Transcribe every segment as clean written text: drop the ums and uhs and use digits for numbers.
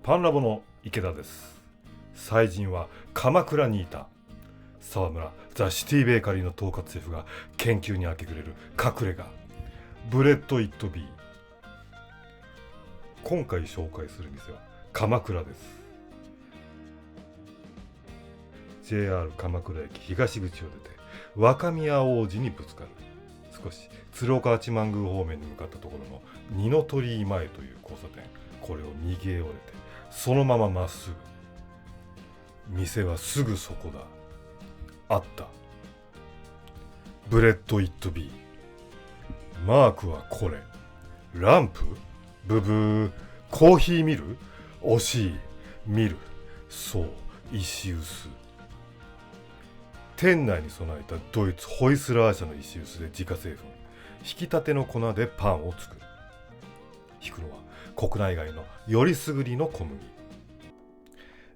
パンラボの池田です。祭神は鎌倉にいた。沢村ザ・シティベーカリーの統括シェフが研究に明け暮れる隠れ家ブレッド・イット・ビー。今回紹介する店は鎌倉です。 JR 鎌倉駅東口を出て若宮大路にぶつかる。少し鶴岡八幡宮方面に向かったところの二の鳥居前という交差点、これを右へ折れてそのまままっすぐ。店はすぐそこだ。あった。ブレッド・イット・ビー。マークはこれ。ランプ？ブブー。コーヒーミル？惜しい。ミル。そう、石臼。店内に備えたドイツホイスラー社の石臼で自家製粉、引き立ての粉でパンを作る。引くのは国内外のよりすぐりの小麦。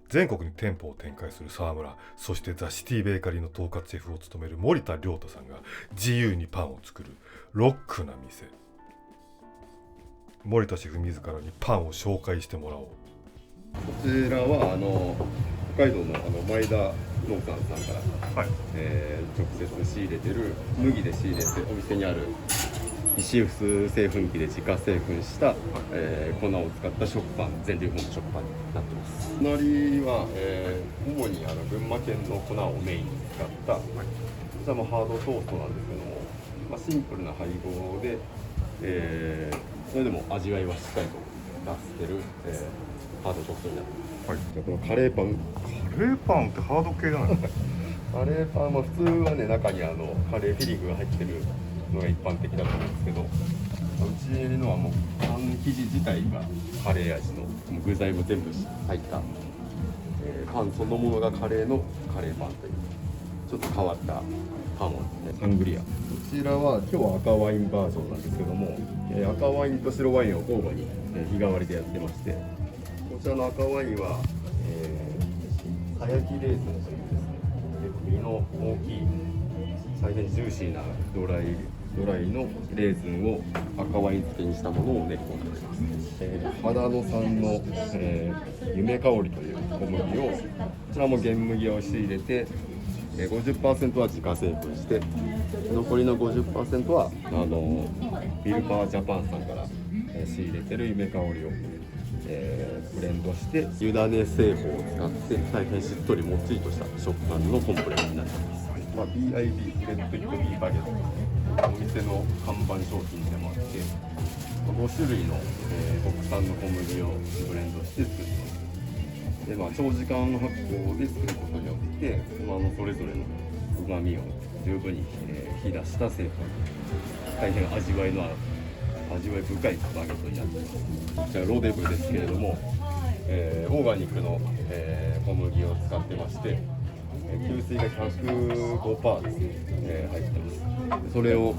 全国に店舗を展開する沢村、そしてザ・シティベーカリーの統括シェフを務める森田亮太さんが自由にパンを作るロックな店。森田シェフ自らにパンを紹介してもらおう。こちらは北海道の前田農産さんから、直接仕入れてる麦で仕入れてお店にある石臼製粉機で自家製粉した、粉を使った食パン、全粒粉の食パンになってます。隣は、主に群馬県の粉をメインに使った、こちらもハードトーストなんですけども、シンプルな配合で、それでも味わいはしっかりと出してる、ハードトーストになってます。じゃあこのカレーパン。カレーパンってハード系じゃないですか。カレーパンは普通はね、中にカレーフィリングが入ってるのが一般的だと思うんですけど、うちのはもうパン生地自体がカレー味の具材も全部入った、パンそのものがカレーのカレーパンというちょっと変わったパンをですね、サングリア。こちらは今日は赤ワインバージョンなんですけども、赤ワインと白ワインを交互に日替わりでやってまして、こちらの赤ワインはさやきレーズンというですね、実の大きい大変ジューシーなドライのレーズンを赤ワイン漬けにしたものを練り込んでおります。秦野産の、夢香りという小麦を、こちらも原麦を仕入れて、50% は自家製粉して、残りの 50% はビルパージャパンさんから仕入れてる夢香りをブレンドして湯種製法を使って大変しっとりもっちりとした食感のコンプレになっています。BIB ブレッド・イット・ビー・バゲット、お店の看板商品でもあって、5種類の、国産の小麦をブレンドして作ってます。で、長時間発酵で作ることによってそれぞれの旨味を十分に、引き出した製法、大変味わい深いバゲットになっています。こちらロデブですけれども、オーガニックの、小麦を使ってまして、吸水が 105% ですね、入ってます。それを、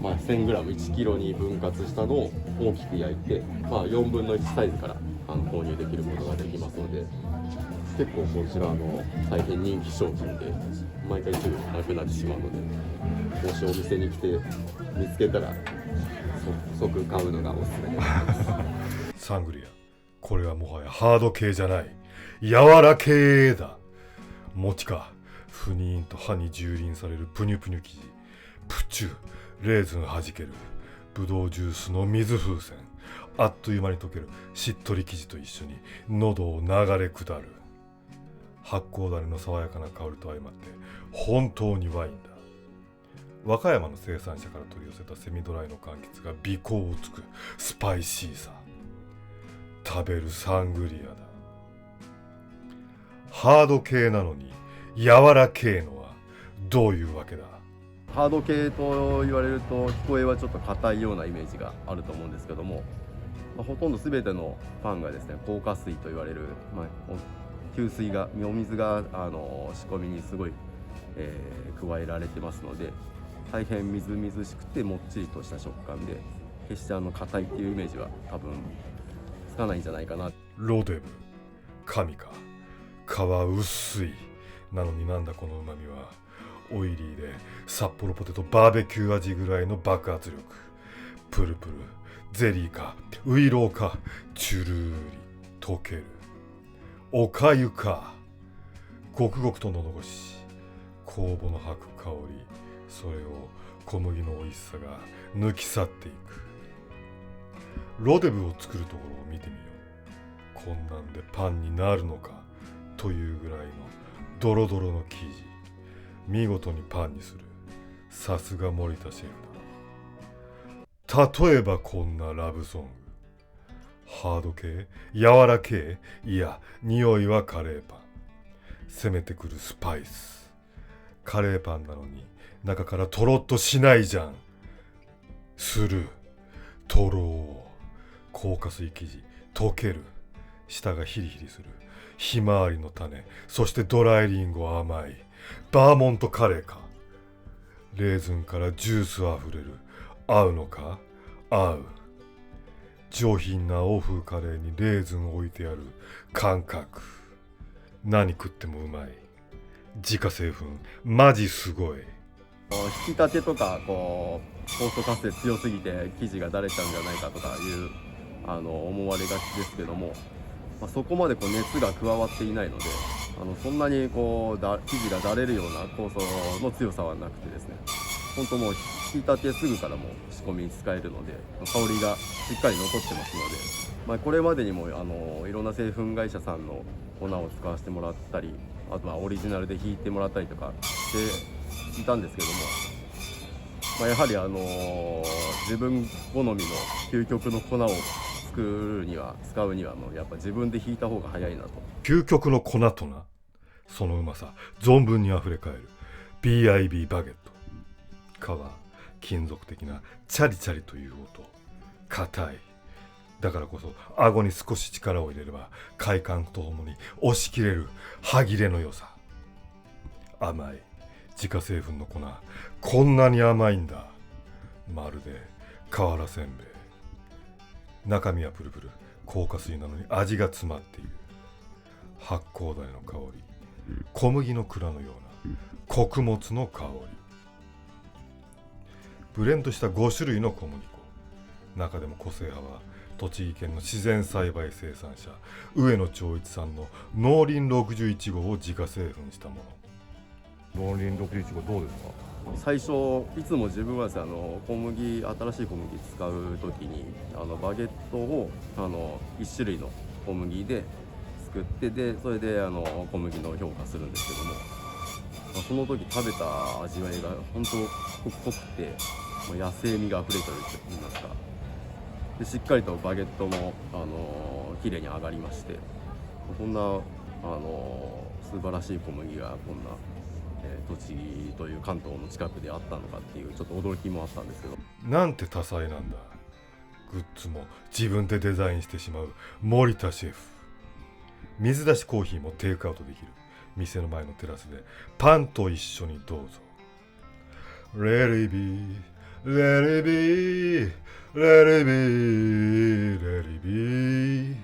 1000g、1kg に分割したのを大きく焼いて、4分の1サイズから購入できることができますので、結構こちら大変人気商品で毎回すぐなくなってしまうので、もしお店に来て見つけたら即買うのがおすすめです。サングリア、これはもはやハード系じゃない、柔ら系だ。餅か、ふにーんと歯に蹂躙されるプニュプニュ生地、プチュレーズン弾けるブドウジュースの水風船、あっという間に溶けるしっとり生地と一緒に喉を流れ下る。発酵種の爽やかな香りと相まって本当にワインだ。和歌山の生産者から取り寄せたセミドライの柑橘が鼻孔をつくスパイシーさ。食べるサングリアだ。ハード系なのに柔ら系のはどういうわけだ。ハード系と言われると聞こえはちょっと硬いようなイメージがあると思うんですけども、ほとんど全てのパンがですね、硬化水と言われる、吸水がお水が仕込みにすごい、加えられてますので、大変みずみずしくてもっちりとした食感で、決して硬いっていうイメージは多分つかないんじゃないかな。ロデブ、神か。皮薄い。なのになんだこの旨味は。オイリーで札幌ポテトバーベキュー味ぐらいの爆発力。プルプル、ゼリーかウイローかチュルーリ溶ける。おかゆか。ごくごくと喉越し、酵母の吐く香り、それを小麦の美味しさが抜き去っていく。ロデブを作るところを見てみよう。こんなんでパンになるのかというぐらいのドロドロの生地、見事にパンにする。さすが森田シェフだ。例えばこんなラブソング、ハード系、柔ら系、いや匂いはカレーパン、攻めてくるスパイス。カレーパンなのに中からとろっとしないじゃん。する。とろー。硬化水生地、溶ける。舌がヒリヒリする。ひまわりの種、そしてドライリンゴ甘い。バーモントカレーか。レーズンからジュースあふれる。合うのか？合う。上品な欧風カレーにレーズン置いてある感覚。何食ってもうまい。自家製粉、マジすごい。引き立てとかこう酵素活性強すぎて生地がだれちゃうんじゃないかとかいう思われがちですけども、そこまでこう熱が加わっていないのでそんなにこう生地がだれるような酵素の強さはなくてですね、本当もう引き立てすぐからもう仕込みに使えるので香りがしっかり残ってますので、これまでにもいろんな製粉会社さんの粉を使わせてもらったり、あとはオリジナルで引いてもらったりとかしていたんですけども、やはり自分好みの究極の粉を使うにはもうやっぱ自分で引いた方が早いなと。究極の粉とな、そのうまさ存分にあふれかえる BIB バゲット。皮金属的なチャリチャリという音、硬い。だからこそ顎に少し力を入れれば快感とともに押し切れる歯切れの良さ。甘い自家製粉の粉、こんなに甘いんだ。まるで瓦せんべい。中身はプルプル、硬化水なのに味が詰まっている。発酵ダレの香り、小麦の蔵のような穀物の香り。ブレンドした5種類の小麦粉。中でも個性派は栃木県の自然栽培生産者上野長一さんの農林61号を自家製粉したもの。農林61号どうですか？最初いつも自分はですね、新しい小麦使う時にバゲットを1種類の小麦で作って、でそれで小麦の評価するんですけども、その時食べた味わいが本当濃くて野生味があふれてると言いますか、でしっかりとバゲットも綺麗に上がりまして、こんな素晴らしい小麦がこんな栃木という関東の近くであったのかっていうちょっと驚きもあったんですけど。なんて多彩なんだ。グッズも自分でデザインしてしまう森田シェフ。水出しコーヒーもテイクアウトできる。店の前のテラスでパンと一緒にどうぞ。Let it be, let it be, let it be, let it be。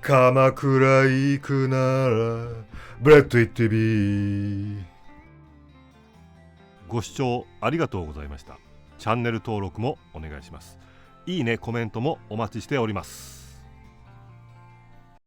鎌倉行くならブレッドイットビー。ご視聴ありがとうございました。チャンネル登録もお願いします。いいね、コメントもお待ちしております。